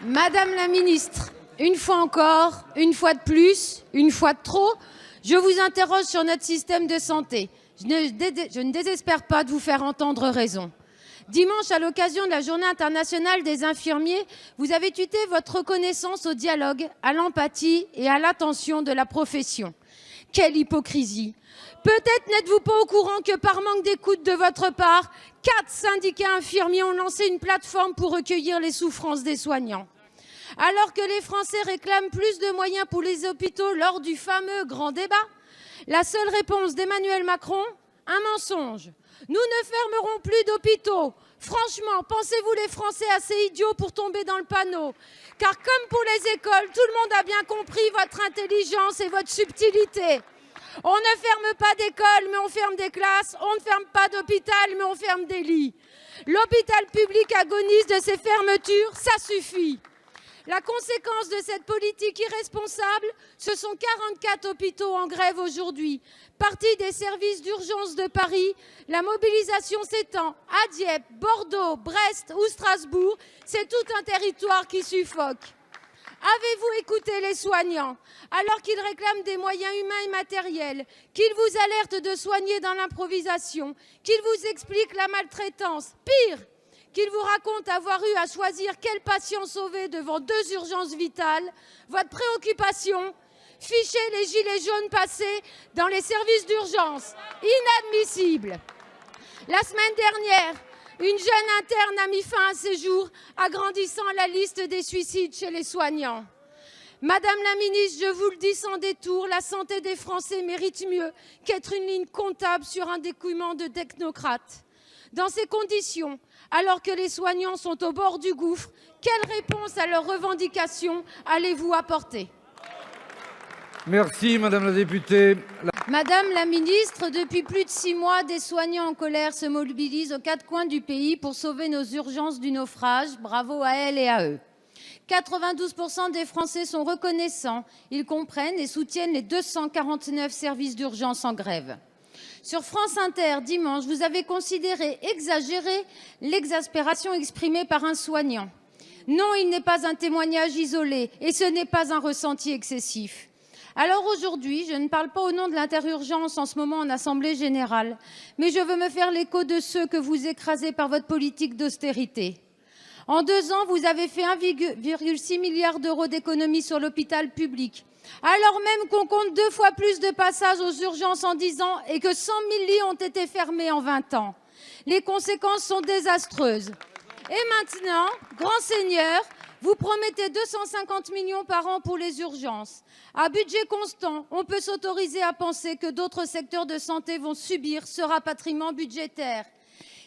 Madame la ministre, une fois encore, une fois de plus, une fois de trop, je vous interroge sur notre système de santé. Je ne désespère pas de vous faire entendre raison. Dimanche, à l'occasion de la Journée internationale des infirmiers, vous avez tuté votre reconnaissance au dialogue, à l'empathie et à l'attention de la profession. Quelle hypocrisie! Peut-être n'êtes-vous pas au courant que par manque d'écoute de votre part, 4 syndicats infirmiers ont lancé une plateforme pour recueillir les souffrances des soignants. Alors que les Français réclament plus de moyens pour les hôpitaux lors du fameux grand débat, la seule réponse d'Emmanuel Macron, un mensonge. Nous ne fermerons plus d'hôpitaux. Franchement, pensez-vous les Français assez idiots pour tomber dans le panneau? Car comme pour les écoles, tout le monde a bien compris votre intelligence et votre subtilité. On ne ferme pas d'école, mais on ferme des classes. On ne ferme pas d'hôpital, mais on ferme des lits. L'hôpital public agonise de ces fermetures, ça suffit. La conséquence de cette politique irresponsable, ce sont 44 hôpitaux en grève aujourd'hui. Partie des services d'urgence de Paris, la mobilisation s'étend à Dieppe, Bordeaux, Brest ou Strasbourg. C'est tout un territoire qui suffoque. Avez-vous écouté les soignants alors qu'ils réclament des moyens humains et matériels, qu'ils vous alertent de soigner dans l'improvisation, qu'ils vous expliquent la maltraitance, pire, qu'ils vous racontent avoir eu à choisir quel patient sauver devant 2 urgences vitales? Votre préoccupation, ficher les gilets jaunes passés dans les services d'urgence. Inadmissible. La semaine dernière, une jeune interne a mis fin à ses jours, agrandissant la liste des suicides chez les soignants. Madame la ministre, je vous le dis sans détour, la santé des Français mérite mieux qu'être une ligne comptable sur un document de technocrate. Dans ces conditions, alors que les soignants sont au bord du gouffre, quelle réponse à leurs revendications allez-vous apporter? Merci, Madame la députée. Madame la ministre, depuis plus de 6 mois, des soignants en colère se mobilisent aux 4 coins du pays pour sauver nos urgences du naufrage. Bravo à elles et à eux. 92% des Français sont reconnaissants. Ils comprennent et soutiennent les 249 services d'urgence en grève. Sur France Inter, dimanche, vous avez considéré exagérer l'exaspération exprimée par un soignant. Non, il n'est pas un témoignage isolé et ce n'est pas un ressenti excessif. Alors aujourd'hui, je ne parle pas au nom de l'interurgence en ce moment en Assemblée générale, mais je veux me faire l'écho de ceux que vous écrasez par votre politique d'austérité. En 2 ans, vous avez fait 1,6 milliard d'euros d'économies sur l'hôpital public, alors même qu'on compte 2 fois plus de passages aux urgences en 10 ans et que 100 000 lits ont été fermés en 20 ans. Les conséquences sont désastreuses. Et maintenant, grand seigneur, vous promettez 250 millions par an pour les urgences. À budget constant, on peut s'autoriser à penser que d'autres secteurs de santé vont subir ce rapatriement budgétaire.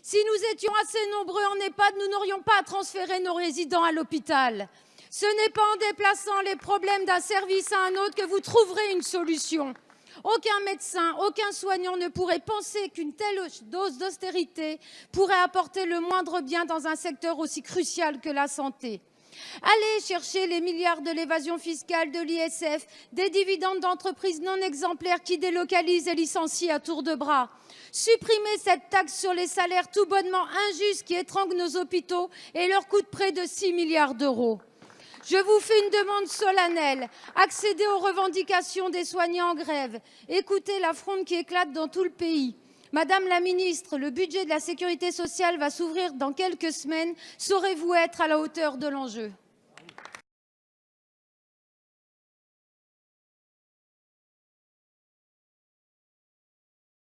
Si nous étions assez nombreux en EHPAD, nous n'aurions pas à transférer nos résidents à l'hôpital. Ce n'est pas en déplaçant les problèmes d'un service à un autre que vous trouverez une solution. Aucun médecin, aucun soignant ne pourrait penser qu'une telle dose d'austérité pourrait apporter le moindre bien dans un secteur aussi crucial que la santé. Allez chercher les milliards de l'évasion fiscale de l'ISF, des dividendes d'entreprises non exemplaires qui délocalisent et licencient à tour de bras. Supprimez cette taxe sur les salaires tout bonnement injuste qui étrangle nos hôpitaux et leur coûte près de 6 milliards d'euros. Je vous fais une demande solennelle. Accédez aux revendications des soignants en grève. Écoutez la fronde qui éclate dans tout le pays. Madame la ministre, le budget de la sécurité sociale va s'ouvrir dans quelques semaines. Saurez-vous être à la hauteur de l'enjeu?